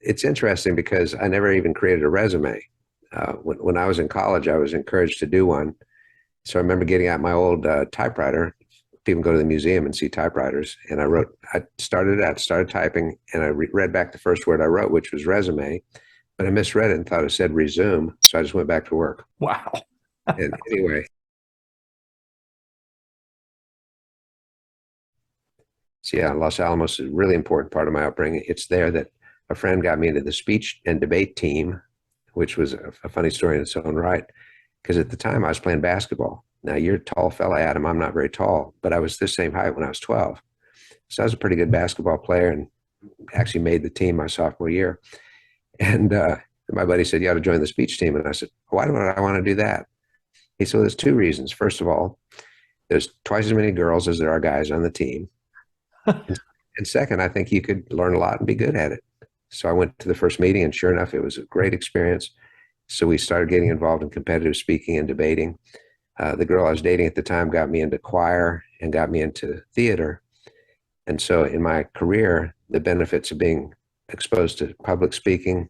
it's interesting because I never even created a resume. When I was in college, I was encouraged to do one. So I remember getting out my old typewriter. People go to the museum and see typewriters. And I started typing, and I read back the first word I wrote, which was resume. But I misread it and thought it said resume. So I just went back to work. Wow. And anyway, so yeah, Los Alamos is a really important part of my upbringing. It's there that a friend got me into the speech and debate team, which was a funny story in its own right. Because at the time I was playing basketball. Now you're a tall fella, Adam. I'm not very tall, but I was this same height when I was 12. So I was a pretty good basketball player and actually made the team my sophomore year. And my buddy said, you ought to join the speech team. And I said, why do I want to do that? He said, well, there's two reasons. First of all, there's twice as many girls as there are guys on the team. And second, I think you could learn a lot and be good at it. So I went to the first meeting, and sure enough, it was a great experience. So we started getting involved in competitive speaking and debating. The girl I was dating at the time got me into choir and got me into theater. And so in my career, the benefits of being exposed to public speaking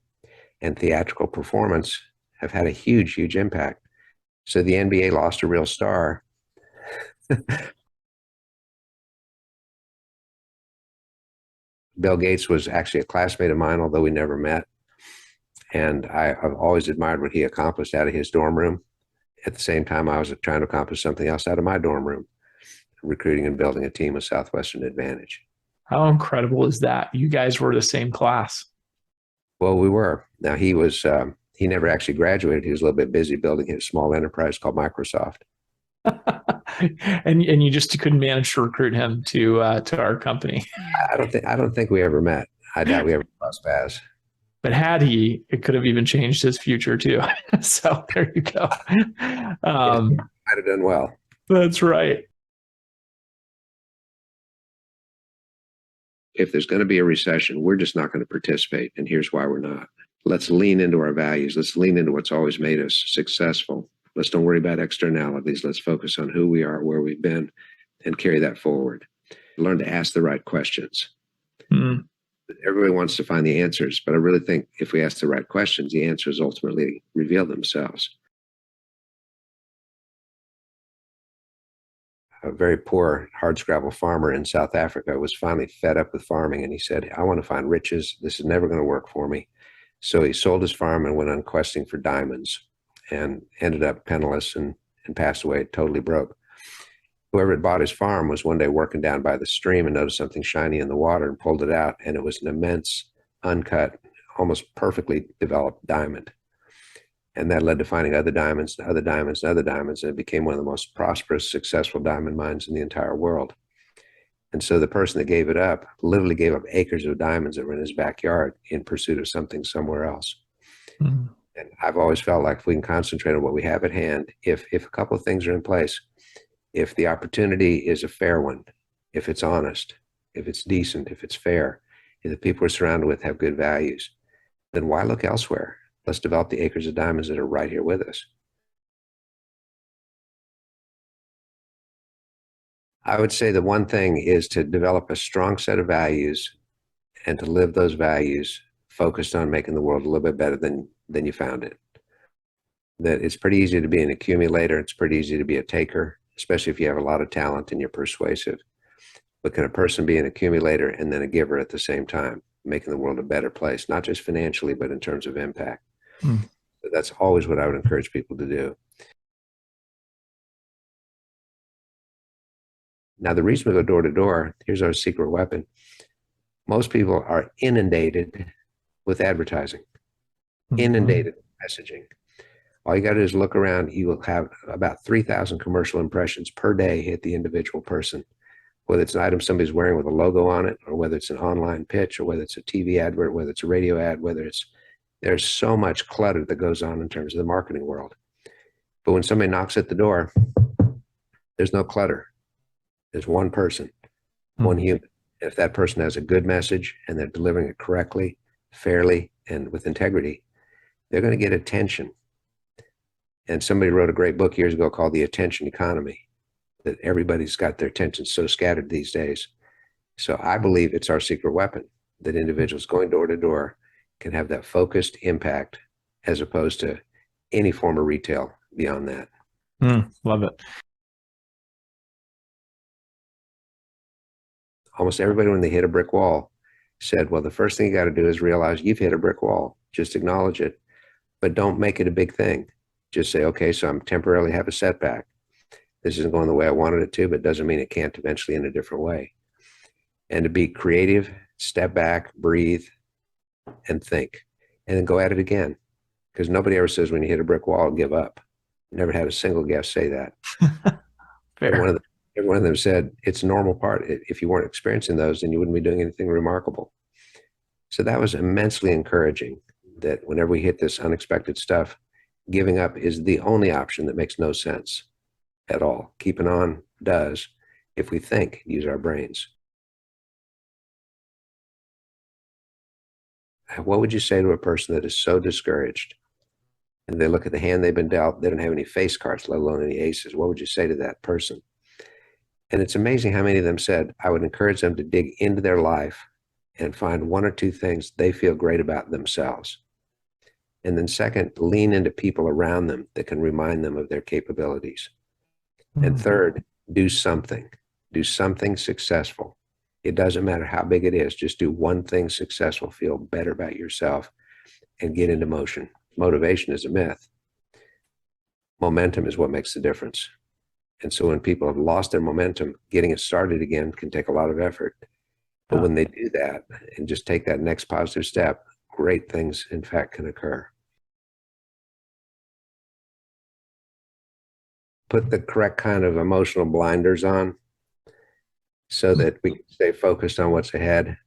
and theatrical performance have had a huge, huge impact. So the NBA lost a real star. Bill Gates was actually a classmate of mine, although we never met. And I've always admired what he accomplished out of his dorm room. At the same time, I was trying to accomplish something else out of my dorm room, recruiting and building a team with Southwestern Advantage. How incredible is that? You guys were the same class. Well, we were. Now, he never actually graduated. He was a little bit busy building his small enterprise called Microsoft. And you just couldn't manage to recruit him to our company. I don't think we ever met. I doubt we ever crossed paths. But had he, it could have even changed his future too. So there you go. Yeah, Um, might have done well. that's right. If there's going to be a recession, we're just not going to participate. And here's why we're not. Let's lean into our values. Let's lean into what's always made us successful. Let's don't worry about externalities. Let's focus on who we are, where we've been, and carry that forward. Learn to ask the right questions. Mm. Everybody wants to find the answers, but I really think if we ask the right questions, the answers ultimately reveal themselves. A very poor hardscrabble farmer in South Africa was finally fed up with farming, and he said, I want to find riches. This is never going to work for me. So he sold his farm and went on questing for diamonds and ended up penniless and passed away totally broke. Whoever had bought his farm was one day working down by the stream and noticed something shiny in the water and pulled it out, and it was an immense, uncut, almost perfectly developed diamond. And that led to finding other diamonds, other diamonds, other diamonds, and it became one of the most prosperous, successful diamond mines in the entire world. And so the person that gave it up literally gave up acres of diamonds that were in his backyard in pursuit of something somewhere else. Mm. And I've always felt like if we can concentrate on what we have at hand, if a couple of things are in place, if the opportunity is a fair one, if it's honest, if it's decent, if it's fair, if the people we're surrounded with have good values, then why look elsewhere? Let's develop the acres of diamonds that are right here with us. I would say the one thing is to develop a strong set of values and to live those values focused on making the world a little bit better than you found it. That it's pretty easy to be an accumulator. It's pretty easy to be a taker, especially if you have a lot of talent and you're persuasive. But can a person be an accumulator and then a giver at the same time, making the world a better place, not just financially, but in terms of impact? Mm. That's always what I would encourage people to do. Now, the reason we go door to door, here's our secret weapon. Most people are inundated with advertising, Mhm. inundated with messaging. All you got to do is look around. You will have about 3,000 commercial impressions per day hit the individual person, whether it's an item somebody's wearing with a logo on it, or whether it's an online pitch, or whether it's a TV advert, whether it's a radio ad, there's so much clutter that goes on in terms of the marketing world. But when somebody knocks at the door, there's no clutter. There's one person, one Mm. human. If that person has a good message and they're delivering it correctly, fairly, and with integrity, they're going to get attention. And somebody wrote a great book years ago called The Attention Economy, that everybody's got their attention so scattered these days. So I believe it's our secret weapon, that individuals going door to door can have that focused impact as opposed to any form of retail beyond that. Love it. Almost everybody, when they hit a brick wall, said, well, the first thing you got to do is realize you've hit a brick wall. Just acknowledge it, but don't make it a big thing. Just say, okay, so I'm temporarily have a setback. This isn't going the way I wanted it to, but it doesn't mean it can't eventually in a different way. And to be creative, step back, breathe, and think, and then go at it again. Because nobody ever says when you hit a brick wall, give up. Never had a single guest say that. Fair. Every one of them said it's a normal part. If you weren't experiencing those, then you wouldn't be doing anything remarkable. So that was immensely encouraging, that whenever we hit this unexpected stuff, giving up is the only option that makes no sense at all. Keeping on does, if we think, use our brains. What would you say to a person that is so discouraged and they look at the hand they've been dealt, they don't have any face cards, let alone any aces? What would you say to that person? And it's amazing how many of them said, I would encourage them to dig into their life and find one or two things they feel great about themselves. And then second, lean into people around them that can remind them of their capabilities. And third, do something successful. It doesn't matter how big it is. Just do one thing successful, feel better about yourself, and get into motion. Motivation is a myth. Momentum is what makes the difference. And so when people have lost their momentum, getting it started again can take a lot of effort. But when they do that and just take that next positive step, great things, in fact, can occur. Put the correct kind of emotional blinders on so that we can stay focused on what's ahead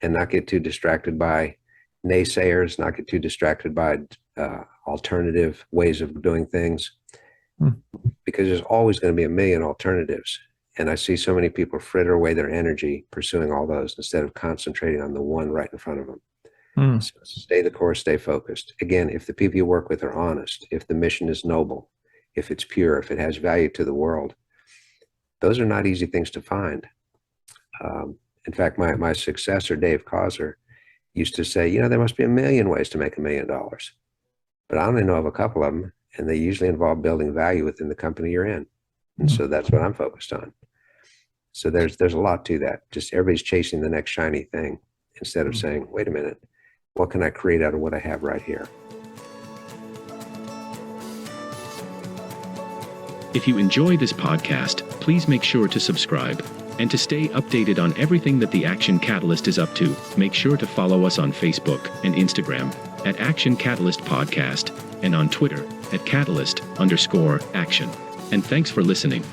and not get too distracted by naysayers, not get too distracted by alternative ways of doing things, because there's always going to be a million alternatives. And I see so many people fritter away their energy pursuing all those instead of concentrating on the one right in front of them. So stay the course, stay focused. Again, if the people you work with are honest, if the mission is noble, if it's pure, if it has value to the world, those are not easy things to find. In fact, my successor, Dave Causer, used to say, there must be a million ways to make $1 million. But I only know of a couple of them, and they usually involve building value within the company you're in. And so that's what I'm focused on. So there's a lot to that. Just everybody's chasing the next shiny thing instead of saying, wait a minute, what can I create out of what I have right here? If you enjoy this podcast, please make sure to subscribe. And to stay updated on everything that the Action Catalyst is up to, make sure to follow us on Facebook and Instagram at Action Catalyst Podcast and on Twitter at Catalyst_Action. And thanks for listening.